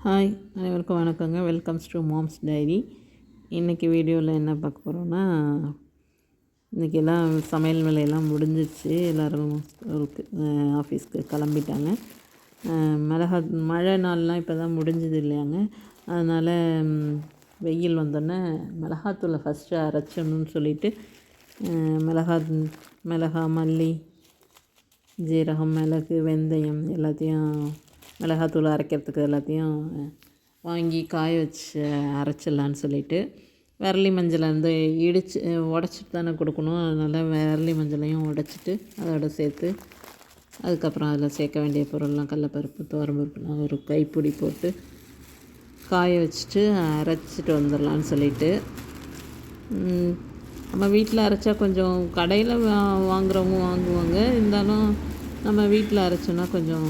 Hi, அனைவருக்கும் வணக்கங்க. Welcomes to mom's diary. இன்றைக்கி வீடியோவில் என்ன பார்க்க போகிறோன்னா, இன்றைக்கி எல்லாம் சமையல் வேலையெல்லாம் முடிஞ்சிச்சு. எல்லோரும் ஸ்கூலுக்கு ஆஃபீஸ்க்கு கிளம்பிட்டாங்க. மழை நாள்லாம் இப்போ தான் முடிஞ்சது இல்லையாங்க. அதனால் வெயில் வந்தோடனே மிளகாத்தூளை ஃபஸ்ட்டு அரைச்சணும்னு சொல்லிவிட்டு மிளகா, மல்லி, ஜீரகம், மிளகு, வெந்தயம் எல்லாத்தையும் மிளகாத்தூள் அரைக்கிறதுக்கு எல்லாத்தையும் வாங்கி காய வச்சு அரைச்சிடலான்னு சொல்லிவிட்டு விரலி மஞ்சளை வந்து உடச்சிட்டு தானே கொடுக்கணும். அதனால் விரலி மஞ்சளையும் உடச்சிட்டு அதோட சேர்த்து அதுக்கப்புறம் அதில் சேர்க்க வேண்டிய பொருள்லாம் கடலப்பருப்பு, துவரம்பருப்புலாம் ஒரு கைப்பிடி போட்டு காய வச்சுட்டு அரைச்சிட்டு வந்துடலான்னு சொல்லிவிட்டு, நம்ம வீட்டில் அரைச்சா கொஞ்சம் கடையில் வாங்குறவங்க வாங்குவாங்க. இருந்தாலும் நம்ம வீட்டில் அரைச்சோன்னா கொஞ்சம்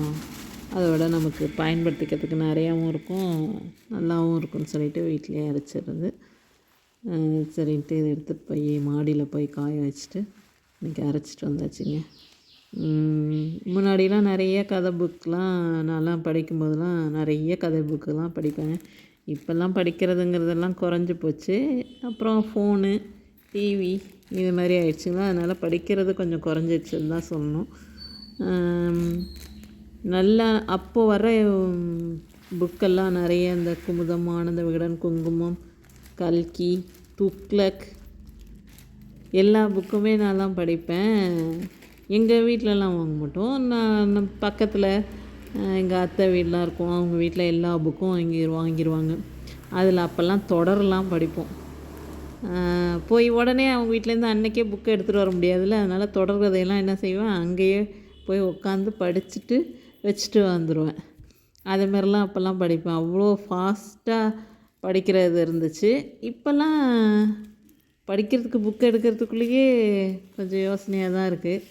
அதோட நமக்கு பயன்படுத்திக்கிறதுக்கு நிறையாவும் இருக்கும், நல்லாவும் இருக்கும்னு சொல்லிட்டு வீட்டிலையே அரைச்சிடுறது. சரின்ட்டு இதை எடுத்துகிட்டு போய் மாடியில் போய் காய வச்சுட்டு இன்றைக்கி அரைச்சிட்டு வந்தாச்சுங்க. முன்னாடிலாம் நிறைய கதை புக்கெலாம் நான்லாம் படிக்கும்போதெல்லாம் நிறைய கதை புக்கெலாம் படிப்பேன். இப்போல்லாம் படிக்கிறதுங்கிறதெல்லாம் குறைஞ்சி போச்சு. அப்புறம் ஃபோனு, டிவி இது மாதிரி ஆயிடுச்சுங்களா. அதனால் படிக்கிறது கொஞ்சம் குறைஞ்சிடுச்சுன்னு தான் சொல்லணும். நல்லா அப்போது வர புக்கெல்லாம் நிறைய இந்த குமுதம், ஆனந்த விகடன், குங்குமம், கல்கி, துக்ளக் எல்லா புக்குமே நான்லாம் படிப்பேன். எங்கள் வீட்டிலலாம் வாங்க மாட்டோம். நான் பக்கத்தில் எங்கள் அத்தை வீடெலாம் இருக்கும். அவங்க வீட்டில் எல்லா புக்கும் வாங்கிடுவாங்க. அதில் அப்போல்லாம் தொடரெலாம் படிப்போம். போய் உடனே அவங்க வீட்டிலேருந்து அன்றைக்கே புக்கை எடுத்துகிட்டு வர முடியாதுல்ல. அதனால் தொடர் கதையெல்லாம் என்ன செய்வேன், அங்கேயே போய் உட்காந்து படிச்சுட்டு வச்சுட்டு வந்துடுவேன். அதேமாரிலாம் அப்போல்லாம் படிப்பேன். அவ்வளோ ஃபாஸ்ட்டாக படிக்கிறது இருந்துச்சு. இப்போல்லாம் படிக்கிறதுக்கு புக் எடுக்கிறதுக்குள்ளேயே கொஞ்சம் யோசனையாக தான் இருக்குது.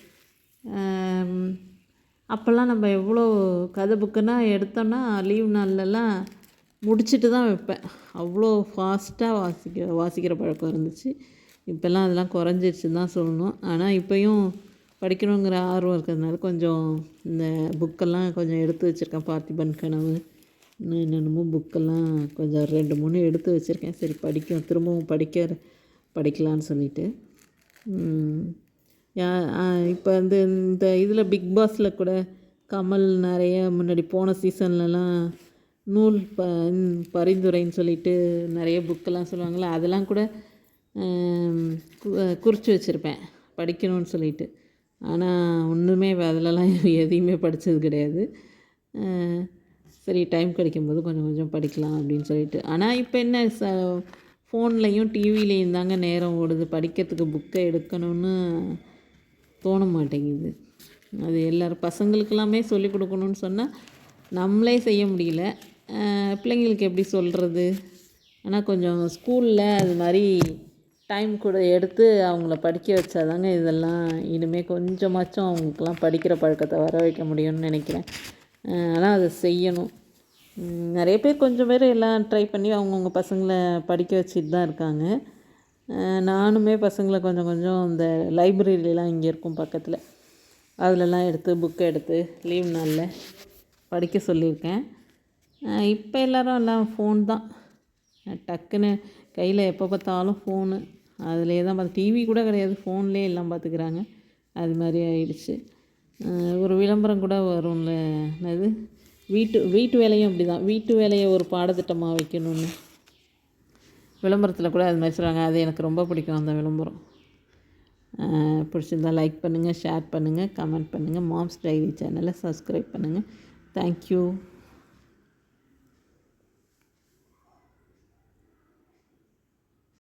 அப்போல்லாம் நம்ம எவ்வளோ கதை புக்குன்னா எடுத்தோன்னா லீவ் நாள்லலாம் முடிச்சுட்டு தான் வைப்பேன். அவ்வளோ ஃபாஸ்ட்டாக வாசிக்கிற பழக்கம் இருந்துச்சு. இப்போல்லாம் அதெல்லாம் குறைஞ்சிருச்சுன்னு தான் சொல்லணும். ஆனால் இப்போயும் படிக்கணுங்கிற ஆர்வம் இருக்கிறதுனால கொஞ்சம் இந்த புக்கெல்லாம் கொஞ்சம் எடுத்து வச்சுருக்கேன். பார்த்திபன் கனவு, இன்னும் என்னென்னமோ புக்கெல்லாம் கொஞ்சம் 2-3 எடுத்து வச்சுருக்கேன். சரி திரும்பவும் படிக்கலான்னு சொல்லிட்டு. இப்போ வந்து இந்த இதில் பிக் பாஸில் கூட கமல் நிறைய முன்னாடி போன சீசன்லலாம் நூல் பரிந்துரைன்னு சொல்லிட்டு நிறைய புக்கெல்லாம் சொல்லுவாங்களே, அதெல்லாம் கூட குறித்து வச்சுருப்பேன் படிக்கணும்னு சொல்லிட்டு. ஆனால் ஒன்றுமே அதிலலாம் எதையுமே படித்தது கிடையாது. சரி டைம் கிடைக்கும்போது கொஞ்சம் கொஞ்சம் படிக்கலாம் அப்படின்னு சொல்லிட்டு. ஆனால் இப்போ என்ன ஃபோன்லேயும் டிவிலேயும் தாங்க நேரம் ஓடுது. படிக்கிறதுக்கு புக்கை எடுக்கணும்னு தோண மாட்டேங்குது. அது எல்லோரும் பசங்களுக்கெல்லாமே சொல்லிக் கொடுக்கணுன்னு சொன்னால் நம்மளே செய்ய முடியல. பிள்ளைங்களுக்கு எப்படி சொல்கிறது? ஆனால் கொஞ்சம் ஸ்கூலில் அது மாதிரி டைம் கூட எடுத்து அவங்கள படிக்க வச்சாதாங்க இதெல்லாம் இனிமேல் கொஞ்சமாச்சும் அவங்களுக்கெல்லாம் படிக்கிற பழக்கத்தை வர வைக்க முடியும்னு நினைக்கிறேன். ஆனால் அதை செய்யணும். நிறைய பேர் கொஞ்சம் பேர் எல்லாம் ட்ரை பண்ணி அவங்கவுங்க பசங்களை படிக்க வச்சுட்டு தான் இருக்காங்க. நானுமே பசங்களை கொஞ்சம் கொஞ்சம் இந்த லைப்ரரிலாம் இங்கே இருக்கும் பக்கத்தில், அதிலெல்லாம் புக்கை எடுத்து லீவ் நாளில் படிக்க சொல்லியிருக்கேன். இப்போ எல்லாம் ஃபோன் தான். டக்குன்னு கையில் எப்போ பார்த்தாலும் ஃபோனு, அதிலே தான் டிவி கூட கிடையாது, ஃபோன்லேயே எல்லாம் பார்த்துக்கிறாங்க. அது மாதிரி ஆயிடுச்சு. ஒரு விளம்பரம் கூட வரும்ல, என்னது வீட்டு வேலையும் அப்படி தான், வீட்டு வேலையை ஒரு பாடத்திட்டமாக வைக்கணும்னு விளம்பரத்தில் கூட அது மாதிரி சொல்கிறாங்க. அது எனக்கு ரொம்ப பிடிக்கும் அந்த விளம்பரம். பிடிச்சிருந்தால் லைக் பண்ணுங்கள், ஷேர் பண்ணுங்கள், கமெண்ட் பண்ணுங்கள். மாம்ஸ் டைரி சேனலை சப்ஸ்கிரைப் பண்ணுங்கள். தேங்க்யூ.